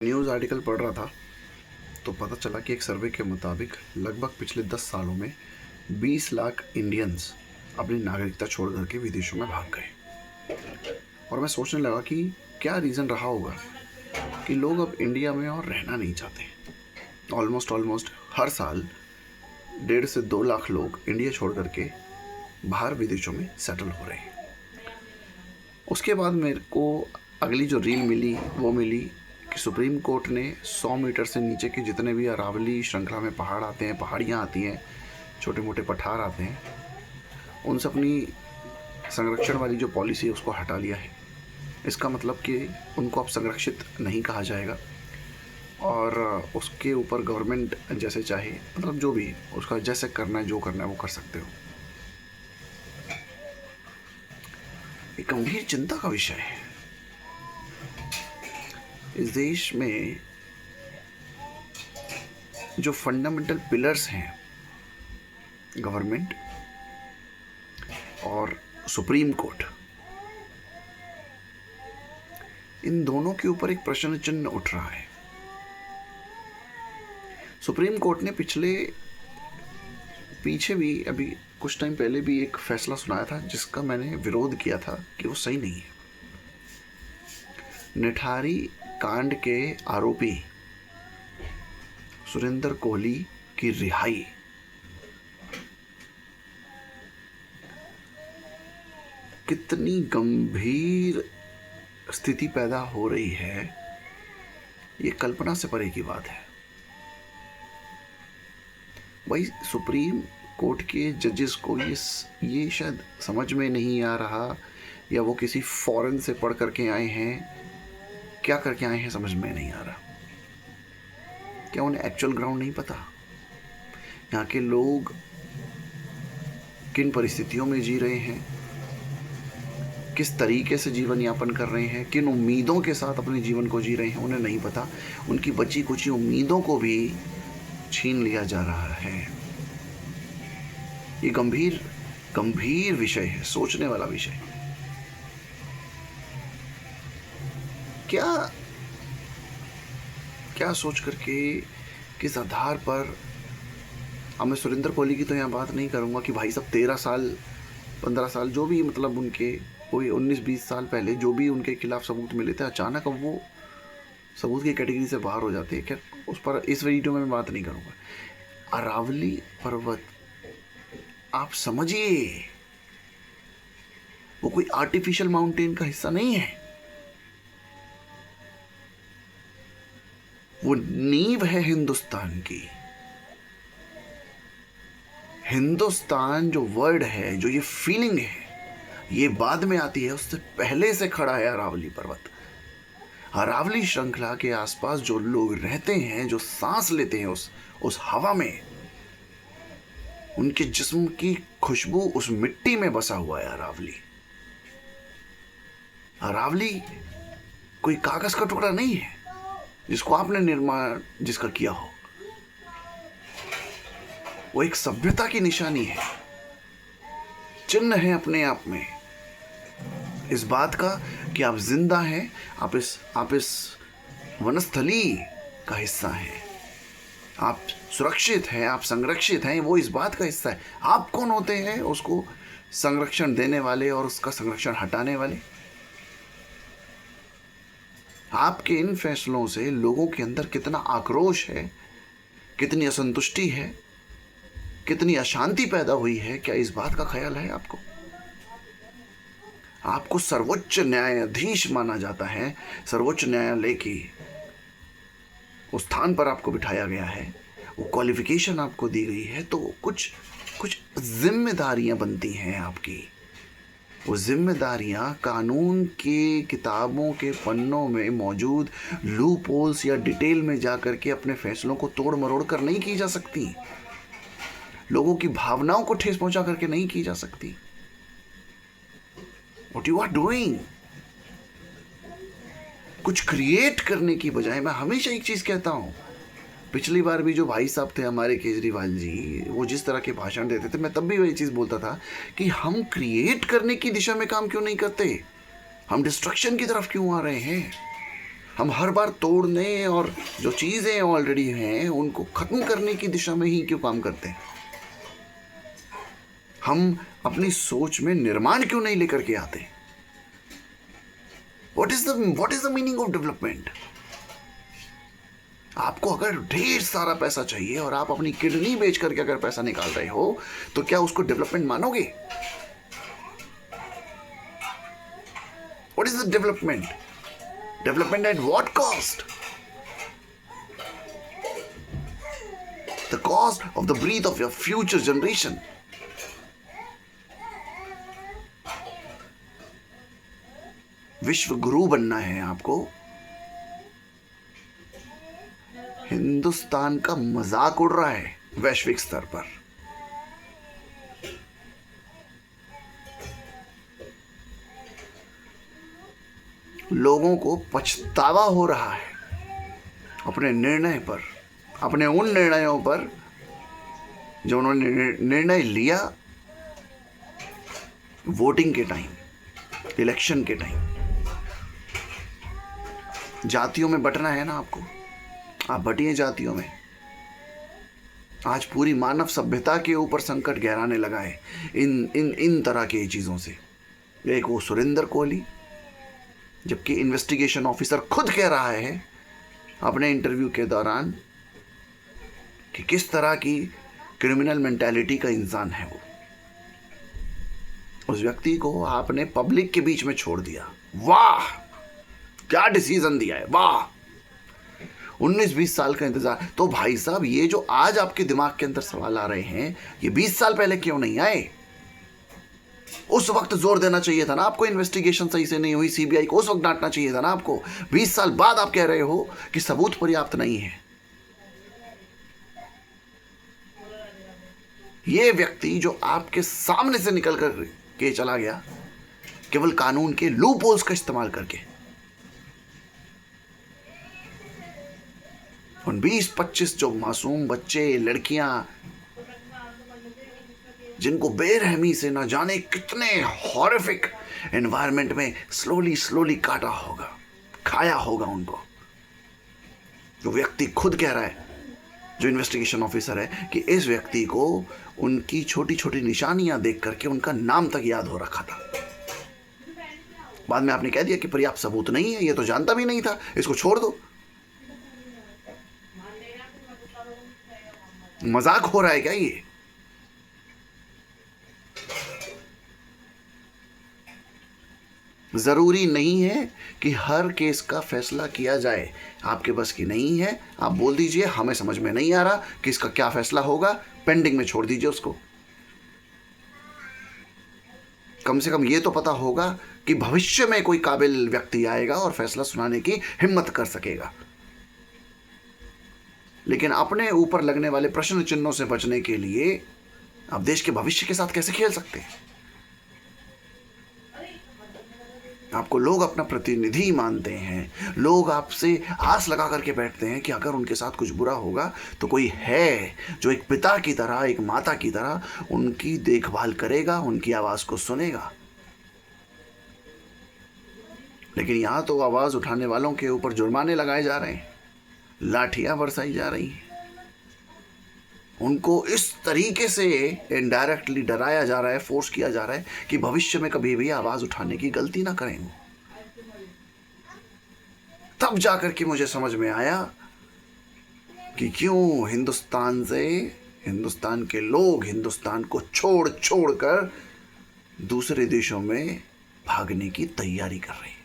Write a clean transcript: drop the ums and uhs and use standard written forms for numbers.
News article पढ़ रहा था तो पता चला कि एक सर्वे के मुताबिक लगभग पिछले 10 सालों में 20 लाख इंडियंस अपनी नागरिकता छोड़कर के विदेशों में भाग गए। और मैं सोचने लगा कि क्या रीज़न रहा होगा कि लोग अब इंडिया में और रहना नहीं चाहते। ऑलमोस्ट हर साल 1.5 से 2 लाख लोग इंडिया छोड़ करके बाहर विदेशों में सेटल हो रहे हैं। उसके बाद मेरे को अगली जो रील मिली वो मिली कि सुप्रीम कोर्ट ने 100 मीटर से नीचे के जितने भी अरावली श्रृंखला में पहाड़ आते हैं, पहाड़ियाँ आती हैं, छोटे मोटे पठार आते हैं, उनसे अपनी संरक्षण वाली जो पॉलिसी है उसको हटा लिया है। इसका मतलब कि उनको अब संरक्षित नहीं कहा जाएगा और उसके ऊपर गवर्नमेंट जैसे चाहे, मतलब जो भी उसका जैसे करना है, जो करना है वो कर सकते हो। एक गंभीर चिंता का विषय है। इस देश में जो फंडामेंटल पिलर्स हैं, गवर्नमेंट और सुप्रीम कोर्ट, इन दोनों के ऊपर एक प्रश्न चिन्ह उठ रहा है। सुप्रीम कोर्ट ने पीछे भी अभी कुछ टाइम पहले भी एक फैसला सुनाया था जिसका मैंने विरोध किया था कि वो सही नहीं है। निठारी कांड के आरोपी सुरेंद्र कोहली की रिहाई कितनी गंभीर स्थिति पैदा हो रही है, ये कल्पना से परे की बात है। भाई, सुप्रीम कोर्ट के जजेस को ये शायद समझ में नहीं आ रहा, या वो किसी फॉरेन से पढ़ करके आए हैं, क्या करके आए हैं समझ में नहीं आ रहा। क्या उन्हें एक्चुअल ग्राउंड नहीं पता? यहाँ के लोग किन परिस्थितियों में जी रहे हैं, किस तरीके से जीवन यापन कर रहे हैं, किन उम्मीदों के साथ अपने जीवन को जी रहे हैं, उन्हें नहीं पता। उनकी बची कुची उम्मीदों को भी छीन लिया जा रहा है। ये गंभीर विषय है, सोचने वाला विषय। क्या सोच करके, किस आधार पर? अब मैं सुरेंद्र कोहली की तो यहाँ बात नहीं करूँगा कि भाई साहब 13 साल 15 साल जो भी, मतलब उनके कोई 19-20 साल पहले जो भी उनके खिलाफ सबूत मिले थे, अचानक अब वो सबूत की कैटेगरी से बाहर हो जाते हैं। खैर, उस पर इस वीडियो में मैं बात नहीं करूँगा। अरावली पर्वत, आप समझिए, वो कोई आर्टिफिशियल माउंटेन का हिस्सा नहीं है। वो नींव है हिंदुस्तान की। हिंदुस्तान जो वर्ड है, जो ये फीलिंग है, ये बाद में आती है, उससे पहले से खड़ा है अरावली पर्वत। अरावली श्रृंखला के आसपास जो लोग रहते हैं, जो सांस लेते हैं उस हवा में, उनके जिस्म की खुशबू उस मिट्टी में बसा हुआ है अरावली। अरावली कोई कागज का टुकड़ा नहीं है जिसको आपने निर्माण जिसका किया हो। वो एक सभ्यता की निशानी है, चिन्ह है अपने आप में, इस बात का कि आप जिंदा हैं, आप इस वनस्थली का हिस्सा हैं, आप सुरक्षित हैं, आप संरक्षित हैं, वो इस बात का हिस्सा है। आप कौन होते हैं उसको संरक्षण देने वाले और उसका संरक्षण हटाने वाले? आपके इन फैसलों से लोगों के अंदर कितना आक्रोश है, कितनी असंतुष्टि है, कितनी अशांति पैदा हुई है, क्या इस बात का ख्याल है आपको? आपको सर्वोच्च न्यायाधीश माना जाता है, सर्वोच्च न्यायालय की उस स्थान पर आपको बिठाया गया है, वो क्वालिफिकेशन आपको दी गई है, तो कुछ जिम्मेदारियां बनती हैं आपकी। वो जिम्मेदारियां कानून के किताबों के पन्नों में मौजूद लूप होल्स या डिटेल में जाकर के अपने फैसलों को तोड़ मरोड़ कर नहीं की जा सकती, लोगों की भावनाओं को ठेस पहुंचा करके नहीं की जा सकती। What you are doing? कुछ क्रिएट करने की बजाय, मैं हमेशा एक चीज कहता हूं, पिछली बार भी जो भाई साहब थे हमारे केजरीवाल जी, वो जिस तरह के भाषण देते थे, मैं तब भी वही चीज़ बोलता था कि हम क्रिएट करने की दिशा में काम क्यों नहीं करते, हम डिस्ट्रक्शन की तरफ क्यों आ रहे हैं? हम हर बार तोड़ने और जो चीजें ऑलरेडी हैं उनको खत्म करने की दिशा में ही क्यों काम करते हैं? हम अपनी सोच में निर्माण क्यों नहीं लेकर के आते? What is the meaning of development? आपको अगर ढेर सारा पैसा चाहिए और आप अपनी किडनी बेच करके अगर पैसा निकाल रहे हो तो क्या उसको डेवलपमेंट मानोगे? What is the development? Development at what cost? The cost of the breath of your future generation. विश्व गुरु बनना है आपको. हिंदुस्तान का मजाक उड़ रहा है वैश्विक स्तर पर. लोगों को पछतावा हो रहा है अपने निर्णय पर, अपने उन निर्णयों पर जो उन्होंने निर्णय लिया वोटिंग के टाइम, इलेक्शन के टाइम. जातियों में बंटना है ना आपको, आप बटिए जातियों में. आज पूरी मानव सभ्यता के ऊपर संकट गहराने लगा है इन तरह की चीज़ों से. एक वो सुरेंद्र कोहली, जबकि इन्वेस्टिगेशन ऑफिसर खुद कह रहा है अपने इंटरव्यू के दौरान कि किस तरह की क्रिमिनल मेंटालिटी का इंसान है वो. उस व्यक्ति को आपने पब्लिक के बीच में छोड़ दिया. वाह, क्या डिसीजन दिया है, वाह. 19-20 साल का इंतजार. तो भाई साहब, ये जो आज आपके दिमाग के अंदर सवाल आ रहे हैं, ये 20 साल पहले क्यों नहीं आए? उस वक्त जोर देना चाहिए था ना आपको. इन्वेस्टिगेशन सही से नहीं हुई, सीबीआई को उस वक्त डांटना चाहिए था ना आपको. 20 साल बाद आप कह रहे हो कि सबूत पर्याप्त नहीं है. ये व्यक्ति जो आपके सामने से निकल कर के चला गया केवल कानून के लूप होल्स का इस्तेमाल करके, उन 20-25 जो मासूम बच्चे, लड़कियां, जिनको बेरहमी से ना जाने कितने हॉरिफिक एनवायरनमेंट में स्लोली काटा होगा, खाया होगा उनको. जो व्यक्ति खुद कह रहा है, जो इन्वेस्टिगेशन ऑफिसर है, कि इस व्यक्ति को उनकी छोटी छोटी निशानियां देख करके उनका नाम तक याद हो रखा था. बाद में आपने कह दिया कि पर्याप्त सबूत नहीं है, ये तो जानता भी नहीं था, इसको छोड़ दो. मजाक हो रहा है क्या ये? जरूरी नहीं है कि हर केस का फैसला किया जाए. आपके बस की नहीं है, आप बोल दीजिए हमें समझ में नहीं आ रहा कि इसका क्या फैसला होगा, पेंडिंग में छोड़ दीजिए उसको. कम से कम ये तो पता होगा कि भविष्य में कोई काबिल व्यक्ति आएगा और फैसला सुनाने की हिम्मत कर सकेगा. लेकिन अपने ऊपर लगने वाले प्रश्न चिन्हों से बचने के लिए आप देश के भविष्य के साथ कैसे खेल सकते हैं? आपको लोग अपना प्रतिनिधि मानते हैं, लोग आपसे आस लगा करके बैठते हैं कि अगर उनके साथ कुछ बुरा होगा तो कोई है जो एक पिता की तरह, एक माता की तरह उनकी देखभाल करेगा, उनकी आवाज़ को सुनेगा. लेकिन यहाँ तो आवाज़ उठाने वालों के ऊपर जुर्माने लगाए जा रहे हैं, लाठियाँ बरसाई जा रही हैं, उनको इस तरीके से इनडायरेक्टली डराया जा रहा है, फोर्स किया जा रहा है कि भविष्य में कभी भी आवाज़ उठाने की गलती ना करें. तब जाकर के मुझे समझ में आया कि क्यों हिंदुस्तान के लोग हिंदुस्तान को छोड़ कर दूसरे देशों में भागने की तैयारी कर रहे हैं.